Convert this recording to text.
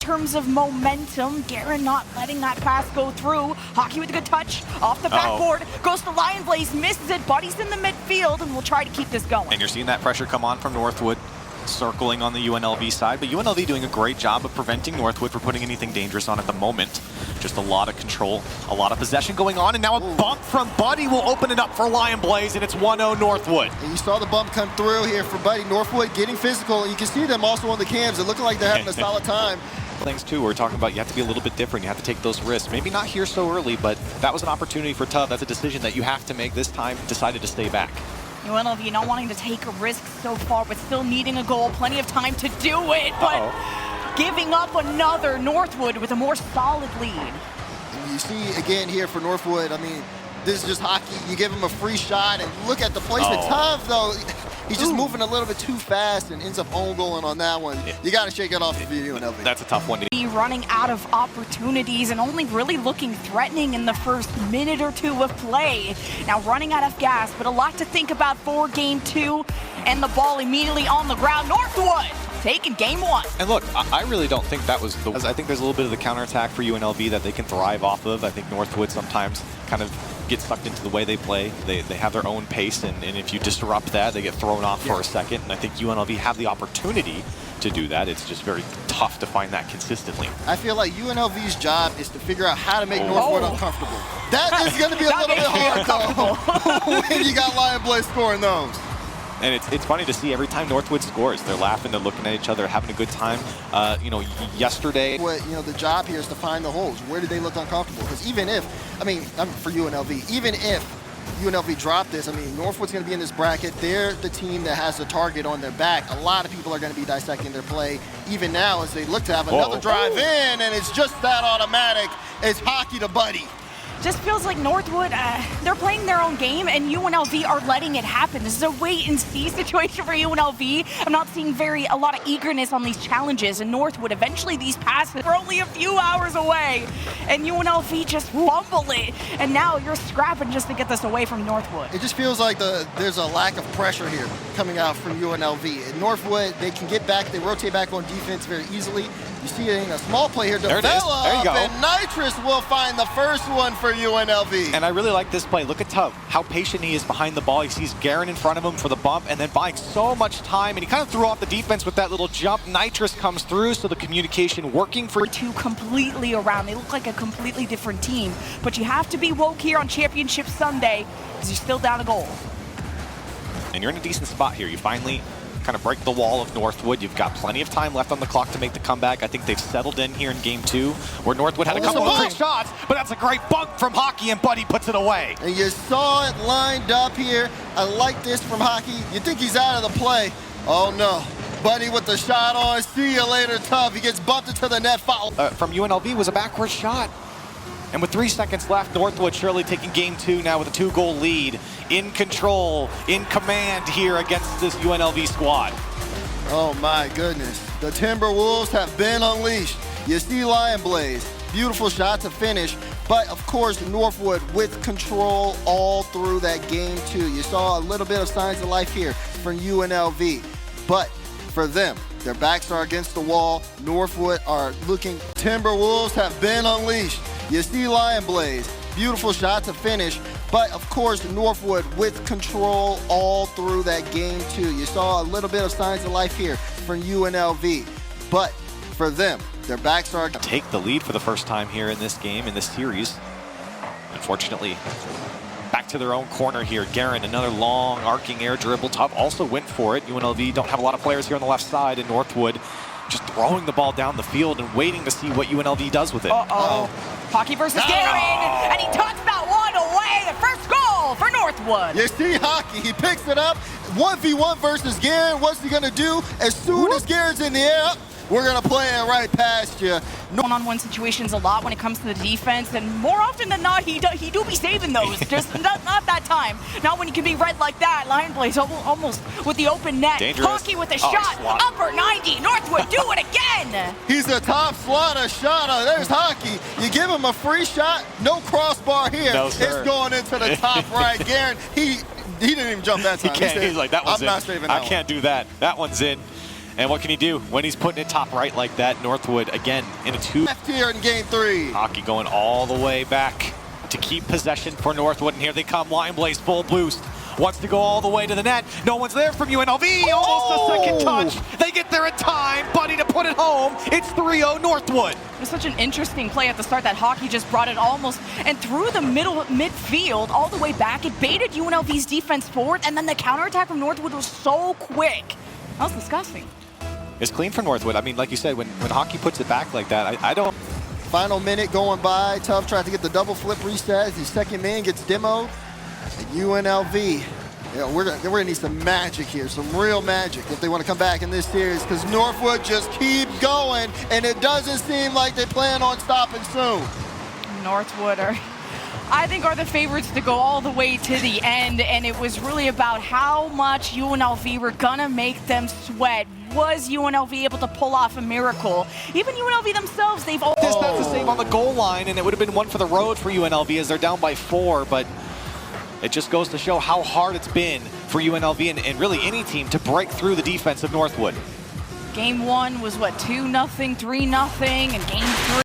terms of momentum, Garen not letting that pass go through. Hockey with a good touch off the backboard, goes to Lion Blaze, misses it. Buddy's in the midfield, and we'll try to keep this going. And you're seeing that pressure come on from Northwood, circling on the UNLV side, but UNLV doing a great job of preventing Northwood from putting anything dangerous on at the moment. Just a lot of control, a lot of possession going on, and now a bump from Buddy will open it up for Lion Blaze, and it's 1-0 Northwood. And you saw the bump come through here for Buddy. Northwood getting physical, and you can see them also on the cams. It looking like they're having a solid time. Things too, we're talking about you have to be a little bit different. You have to take those risks. Maybe not here so early, but that was an opportunity for Tuv. That's a decision that you have to make this time. Decided to stay back. UNLV not wanting to take a risk so far, but still needing a goal. Plenty of time to do it, but giving up another. Northwood with a more solid lead. And you see again here for Northwood, I mean, this is just hockey. You give him a free shot, and look at the placement. Tough though. He's just moving a little bit too fast and ends up own goaling on that one. You got to shake it off of you, UNLV. That's a tough one. Running out of opportunities and only really looking threatening in the first minute or two of play. Now running out of gas, but a lot to think about for game 2, and the ball immediately on the ground. Northwood taking game 1. And look, I really don't think that was the... I think there's a little bit of the counterattack for UNLV that they can thrive off of. I think Northwood sometimes kind of get sucked into the way they play. They have their own pace, and if you disrupt that, they get thrown off for a second. And I think UNLV have the opportunity to do that. It's just very tough to find that consistently. I feel like UNLV's job is to figure out how to make Northwood uncomfortable. That is going to be a little bit hard, though, when you got Lion Blaze scoring those. And it's funny to see every time Northwood scores, they're laughing, they're looking at each other, having a good time. Yesterday... The job here is to find the holes. Where did they look uncomfortable? Because even if, for UNLV, even if UNLV dropped this, Northwood's going to be in this bracket. They're the team that has the target on their back. A lot of people are going to be dissecting their play, even now as they look to have another drive in, and it's just that automatic. It's hockey to Buddy. Just feels like Northwood, they're playing their own game, and UNLV are letting it happen. This is a wait-and-see situation for UNLV. I'm not seeing a lot of eagerness on these challenges, and Northwood, eventually these passes are only a few hours away, and UNLV just fumble it, and now you're scrapping just to get this away from Northwood. It just feels like there's a lack of pressure here coming out from UNLV. And Northwood, they can get back, they rotate back on defense very easily. You see it in a small play here, develop, there you go. And Nitrous will find the first one for UNLV. And I really like this play. Look at Tuv, how patient he is behind the ball. He sees Garen in front of him for the bump, and then buying so much time, and he kind of threw off the defense with that little jump. Nitrous comes through, so the communication working for... Two completely around. They look like a completely different team, but you have to be woke here on Championship Sunday, because you're still down a goal. And you're in a decent spot here. You finally kind of break the wall of Northwood. You've got plenty of time left on the clock to make the comeback. I think they've settled in here in game 2, where Northwood had a couple of great shots, but that's a great bunk from Hockey, and Buddy puts it away. And you saw it lined up here. I like this from Hockey. You think he's out of the play. Oh no. Buddy with the shot on. See you later, Tuv. He gets bumped into the net foul. From UNLV was a backward shot. And with 3 seconds left, Northwood surely taking game 2 now with a 2-goal lead, in control, in command here against this UNLV squad. Oh my goodness. The Timberwolves have been unleashed. You see Lion Blaze, beautiful shot to finish, but of course Northwood with control all through that game 2. You saw a little bit of signs of life here from UNLV, but for them, their backs are against the wall. Northwood are looking. Timberwolves have been unleashed. You see Lion Blaze, beautiful shot to finish, but of course Northwood with control all through that game 2. You saw a little bit of signs of life here from UNLV, but for them, their backs are... Take the lead for the first time here in this game, in this series. Unfortunately, back to their own corner here. Garen, another long arcing air dribble. Tuv also went for it. UNLV don't have a lot of players here on the left side, and Northwood just throwing the ball down the field and waiting to see what UNLV does with it. Hockey versus Garen, and he tucks that one away. The first goal for Northwood. You see Hockey, he picks it up. 1v1 versus Garen. What's he gonna do? As soon as Garen's in the air, we're gonna play it right past you. One-on-one situations a lot when it comes to the defense, and more often than not, he do be saving those. Just not that time. Not when you can be red like that. Lion Blaze almost with the open net. Dangerous. Hockey with a shot, upper 90. Northwood do it again. He's a top slaughter shotter. There's Hockey. You give him a free shot, no crossbar here. No, sir. It's going into the top right. Garen, he didn't even jump that time. He's like, that one's I'm not saving that I one. can't do that. That one's in. And what can he do when he's putting it top right like that? Northwood again in a 2. Left here in game 3. Hockey going all the way back to keep possession for Northwood. And here they come. Lion Blaze full boost. Wants to go all the way to the net. No one's there from UNLV. Almost a second touch. They get there in time. Buddy to put it home. It's 3-0 Northwood. It was such an interesting play at the start that Hockey just brought it almost and through the midfield all the way back. It baited UNLV's defense forward, and then the counterattack from Northwood was so quick. That was disgusting. It's clean for Northwood. I mean, like you said, when Hockey puts it back like that, I don't... Final minute going by. Tough tries to get the double flip reset. His second man gets demoed. And UNLV, we're gonna need some magic here, some real magic if they want to come back in this series, because Northwood just keep going, and it doesn't seem like they plan on stopping soon. Northwood I think are the favorites to go all the way to the end, and it was really about how much UNLV were gonna make them sweat. Was UNLV able to pull off a miracle? Even UNLV themselves, they've all... That's the save on the goal line, and it would have been one for the road for UNLV as they're down by 4, but it just goes to show how hard it's been for UNLV and really any team to break through the defense of Northwood. Game 1 was what, 2-0, 3-0, and game 3